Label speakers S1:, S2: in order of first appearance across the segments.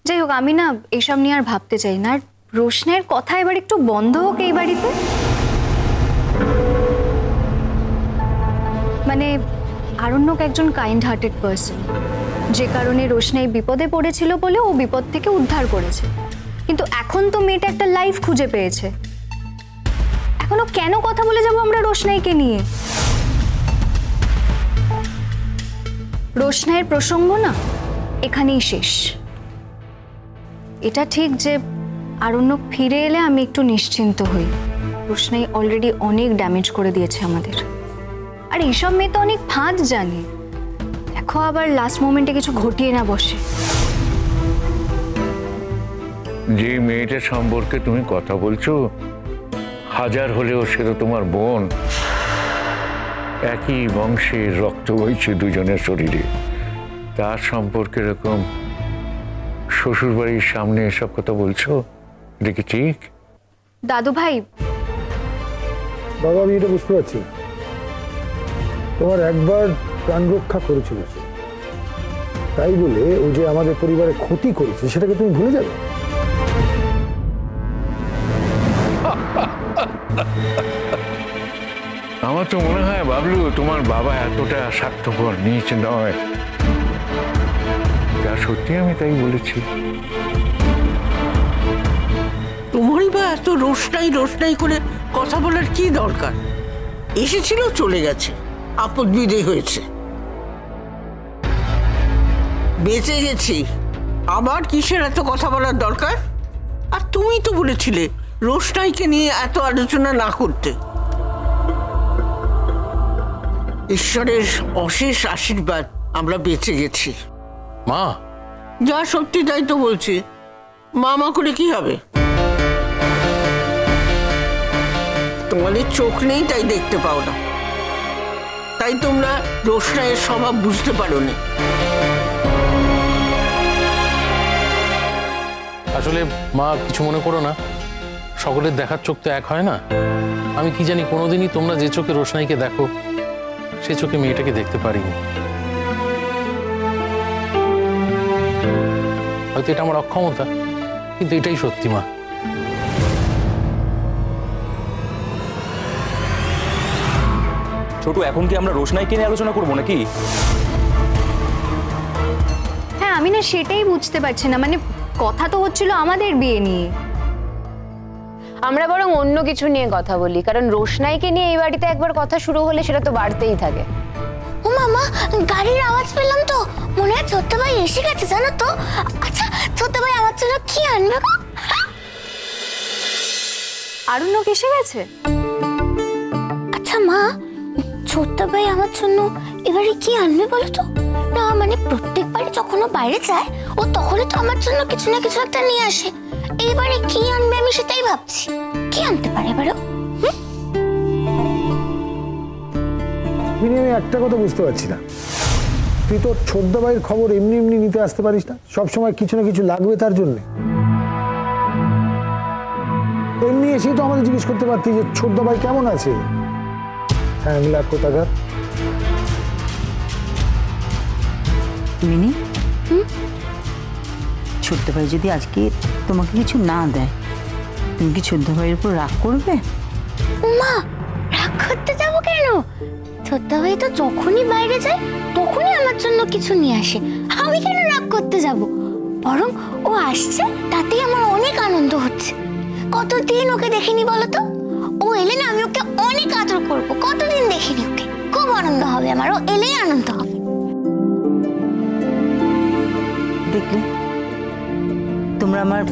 S1: যাই হোক, আমি না এসব নিয়ে আর ভাবতে চাই না। আর রোশনের কথা এবার একটু বন্ধ হোক এই বাড়িতে। মানে আরণ্যক একজন কাইন্ড হার্টেড পার্সন, যে কারণে রোশনাই বিপদে পড়েছিল বলে ও বিপদ থেকে উদ্ধার করেছে। কিন্তু এখন তো মেয়েটা একটা লাইফ খুঁজে পেয়েছে, এখনো কেন কথা বলে যাবো আমরা রোশনাইকে নিয়ে? রোশনাইয়ের প্রসঙ্গ না এখানেই শেষ। এটা ঠিক যে আরণ্যক ফিরে এলে আমি একটু নিশ্চিন্ত হই। রোশনাই অলরেডি অনেক ড্যামেজ করে দিয়েছে আমাদের। আর এইসব মেয়ে তো অনেক ফাঁদ জানে, দেখো আবার লাস্ট মোমেন্টে কিছু ঘটিয়ে না বসে।
S2: যে মেয়েটার সম্পর্কে তুমি কথা বলছো, হাজার হলেও সে তো তোমার বোন। একই বংশের রক্ত বইছে দুজনের শরীরে, তার সম্পর্কে এরকম শ্বশুর বাড়ির সামনে এসব কথা বলছো, এটা কি ঠিক?
S1: দাদু ভাই,
S3: বাবা আমি এটা বুঝতে পারছি, তোমার একবার প্রাণ রক্ষা করেছিল সে, তাই বলে ও যে আমাদের পরিবারে ক্ষতি করেছে সেটাকে তুমি ভুলে যাবে?
S2: আমার তো মনে হয় বাবলু, তোমার বাবা এতটা স্বার্থপর নিচ নয়। যা সত্যি আমি তাই বলেছি।
S4: তোমারই বা এত রোশনাই রোশনাই করে কথা বলার কি দরকার? এসেছিল, চলে গেছে, আপদ বিদেয় হয়েছে, বেঁচে গেছি, আবার কিসের এত কথা বলার দরকার? আর তুমি তো বলেছিলে রোশনাইকে নিয়ে এত আলোচনা না করতে। ঈশ্বরের অশেষ আশীর্বাদ আমরা বেঁচে গেছি।
S5: মা,
S4: যা সত্যি তাই তো বলছি, মামা করে কি হবে? তোমাদের চোখ নেই তাই দেখতে পাও না, তাই তোমরা রোশনাইয়ের স্বভাব বুঝতে পারোনি।
S5: আসলে মা কিছু মনে করো না, সকলের দেখার চোখ তো এক হয় না। আমি কি জানি কোনোদিনই তোমরা যে চোখে রোশনাইকে দেখো সে চোখে মেয়েটাকে দেখতে পারিনি। হয়তো এটা আমার অক্ষমতা, কিন্তু এটাই সত্যি মা।
S6: ছোটু, এখন কি আমরা রোশনাইকে নিয়ে আলোচনা করবো নাকি?
S1: হ্যাঁ, আমি না সেটাই বুঝতে পারছি না। মানে কথা তো হচ্ছিল আমাদের বিয়ে নিয়ে,
S7: আমরা বরং অন্য কিছু নিয়ে কথা বলি, কারণ রোশনাইকে নিয়ে এই বাড়িতে একবার কথা শুরু হলে সেটা তো বাড়তেই থাকে।
S8: ও মামা, গাড়ির আওয়াজ পেলাম তো, মনে হয় ছোট্ট ভাই এসে গেছে জানো তো। আচ্ছা ছোট্ট ভাই আমার জন্য কি আনবে গো?
S1: আরণ্যক এসে গেছে?
S8: আচ্ছা মা, ছোট্ট ভাই আমার জন্য এবারে কি আনবে বলো তো? না মানে প্রত্যেকবারই যখন ও বাইরে যায় ও তখনই তো আমার জন্য কিছু না কিছু একটা নিয়ে আসে। এবারে কি আনবে আমি সেটাই ভাবছি, কি আনতে পারে এবারে?
S3: আমি একটা কথা বুঝতে পারছি না, তুই তো ছোটদা ভাইয়ের খবর এমনি এমনি নিতে আসতে পারিস না? সবসময় কিছু না কিছু লাগবে তার জন্য। এমনি এসেই তো আমাদের জিজ্ঞেস করতে পারতি যে ছোটদা ভাই কেমন আছে। হ্যাঁ লাখ কোথাকার।
S9: মিনি, ছোট্ট ভাই যদি আজকে তোমাকে কিছু না দেয়, তুমি কি ছোট্ট ভাইয়ের উপর রাগ করবে?
S8: মা, রাগ করতে যাবো কেন? ছোট্ট ভাই তো যখনই বাইরে যায় তখনই আমার জন্য কিছু নিয়ে আসে, আমি কেন রাগ করতে যাব? বরং ও আসছে তাতেই আমার অনেক আনন্দ হচ্ছে। কতদিন ওকে দেখিনি বলো তো? ও এলে না আমি ওকে অনেক আদর করবো। কতদিন দেখিনি ওকে, খুব আনন্দ হবে আমার, ও এলেই আনন্দ হবে।
S9: দেখলে তোমরা আমার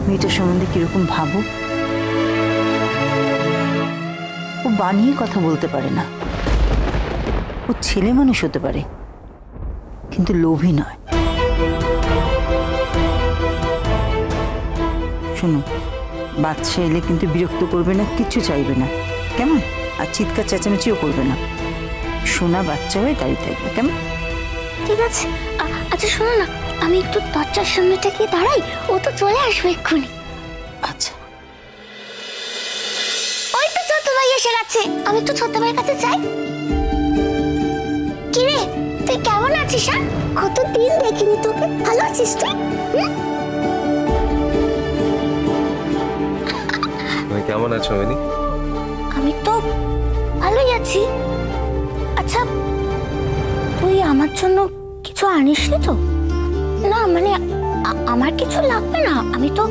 S9: মেয়েটার সম্বন্ধে কিরকম ভাবো। ও বানিয়ে কথা বলতে পারে না, ও ছেলে মানুষ হতে পারে কিন্তু লোভী নয়। শোনো, বাচ্চা এলে কিন্তু বিরক্ত করবে না, কিচ্ছু চাইবে না, কেমন? আর চিৎকার চেঁচামেচিও করবে না, সোনা বাচ্চা হয়ে দাঁড়িয়ে থাকবে, কেমন?
S8: ঠিক আছে। আচ্ছা শোনো না, আমি একটু দরজার সামনে থেকে দাঁড়াই, ও তো চলে আসবে এক্ষুনি।
S9: আচ্ছা।
S8: ওই তো ছোট ভাই এসে গেছে, আমি একটু ছোট ভাইয়ের কাছে যাই। কি রে, তুই কেমন আছিস? কতদিন দেখিনি তোকে। ভালো আছিস তুই?
S10: তুমি কেমন আছো মিনি?
S8: আমি তো ভালোই আছি। আচ্ছা, তুই আমার জন্য কিছু আনিসনি তো? না মানে আমার কিছু লাগবে না, আমি তো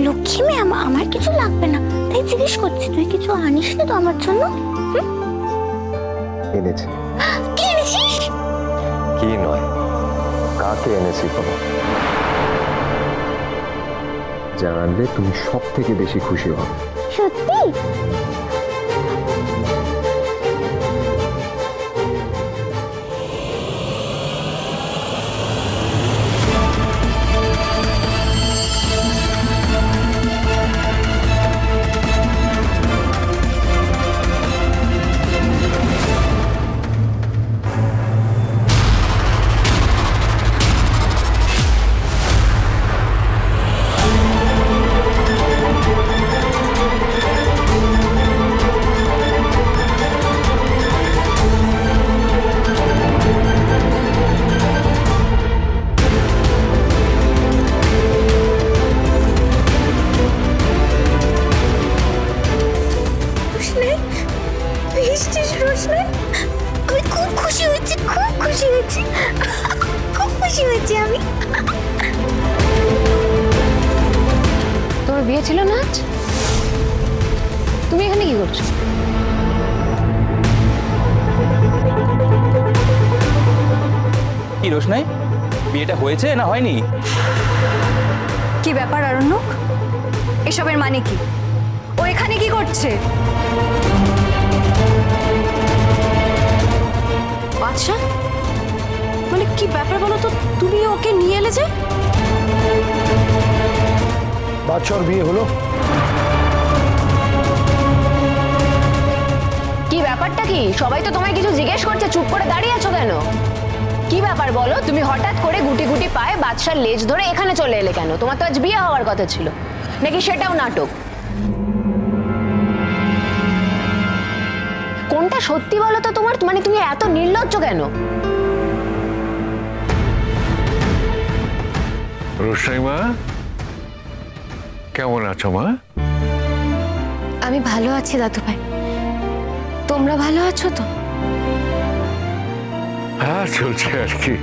S8: লক্ষ্মী মেয়ে, আমার কিছু লাগবে না, তাই জিজ্ঞেস করছি তুই কিছু আনিসনি তো আমার জন্য?
S10: এনেছি।
S8: কি এনেছিস?
S10: কি নয়, কাকে এনেছি কোনো জানলে তুমি সব থেকে বেশি খুশি হবে।
S8: সত্যি? আমি খুব খুশি হয়েছি, খুব খুশি হয়েছি, খুব খুশি হয়েছি আমি।
S7: তোমার বিয়ে ছিল না আজ? তুমি এখানে কি করছো?
S6: কি রোশনাই, বিয়েটা হয়েছে না হয়নি?
S1: কি ব্যাপার আরণ্যক, এসবের মানে কি? ও এখানে কি করছে?
S11: আচ্ছা, মানে কি ব্যাপার বলো তো, তুমি ওকে নিয়ে এলে যে?
S3: বাদশার বিয়ে হলো।
S7: কি ব্যাপারটা কি? সবাই তো তোমায় কিছু জিজ্ঞেস করছে, চুপ করে দাঁড়িয়ে আছো কেন? কি ব্যাপার বলো? তুমি হঠাৎ করে গুটি গুটি পায়ে বাদশার লেজ ধরে এখানে চলে এলে কেন? তোমার তো আজ বিয়ে হওয়ার কথা ছিল, নাকি সেটাও নাটক? কোনটা সত্যি বলো তো তোমার? মানে তুমি এত নির্লজ্জ কেন?
S2: রোশনাই মা, কেমন আছো মা?
S1: আমি ভালো আছি দাদু ভাই, তোমরা ভালো আছো তো?
S2: হ্যাঁ, চলছে আর কি।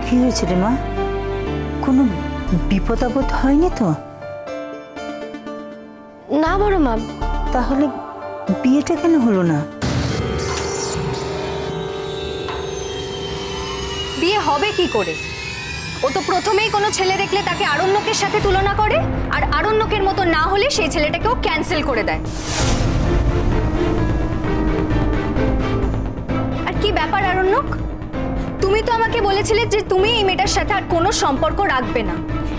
S9: কি হয়েছে রে মা? কোনো বিপদ আপদ হয়নি তো?
S1: না বড় মা।
S9: তাহলে বিয়েটা কেন হলো না?
S1: বিয়ে হবে কি করে? ও তো প্রথমেই কোনো ছেলে দেখলে তাকে আরণ্যকের সাথে তুলনা করে, আর আরণ্যকের মতো না হলে সেই ছেলেটাকেও ক্যান্সেল করে দেয়। আর কি ব্যাপার আরণ্যক, তুমি তো আমাকে বলেছিলে যে তুমি এই মেয়েটার সাথে আর কোনো সম্পর্ক রাখবে না,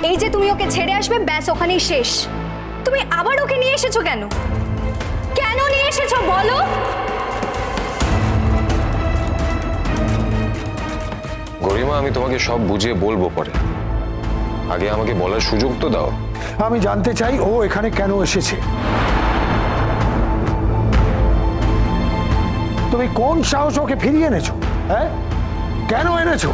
S1: এই যে তুমি ওকে ছেড়ে আসবে, ব্যাস ওখানেই শেষ। তুমি আবার ওকে নিয়ে এসেছো কেন? কেন নিয়ে এসেছো বলো?
S10: গরিমা, আমি তোমাকে সব বুঝিয়ে বলবো পরে, আগে আমাকে বলার সুযোগ তো দাও।
S3: আমি জানতে চাই ও এখানে কেন এসেছে। তুমি কোন সাহস ওকে ফিরিয়ে এনেছো? হ্যাঁ, কেন এনেছো?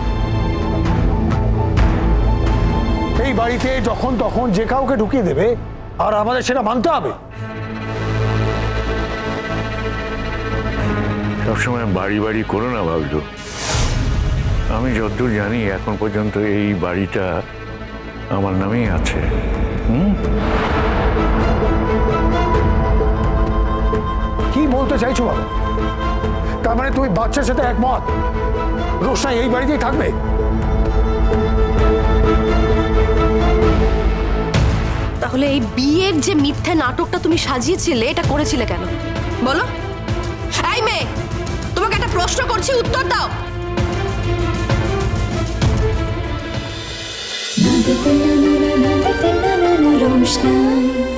S3: এই বাড়িতে যখন তখন যে কাউকে ঢুকিয়ে দেবে, আর আমাদের সেটা মানতে হবে।
S2: সবসময় বাড়ি বাড়ি করো না ভাবলো। আমি যতদূর জানি এখন পর্যন্ত এই বাড়িটা আমার নামেই আছে।
S3: কি বলতে চাইছো বাবা? তার মানে তুমি বাচ্চার সাথে একমত রোশনাই এই বাড়িতেই থাকবে?
S11: তাহলে এই বিয়ের যে মিথ্যে নাটকটা তুমি সাজিয়েছিলে, এটা করেছিলে কেন বলো? এই মেয়ে, তোমাকে একটা প্রশ্ন করছি, উত্তর দাও।
S12: रोशनाई।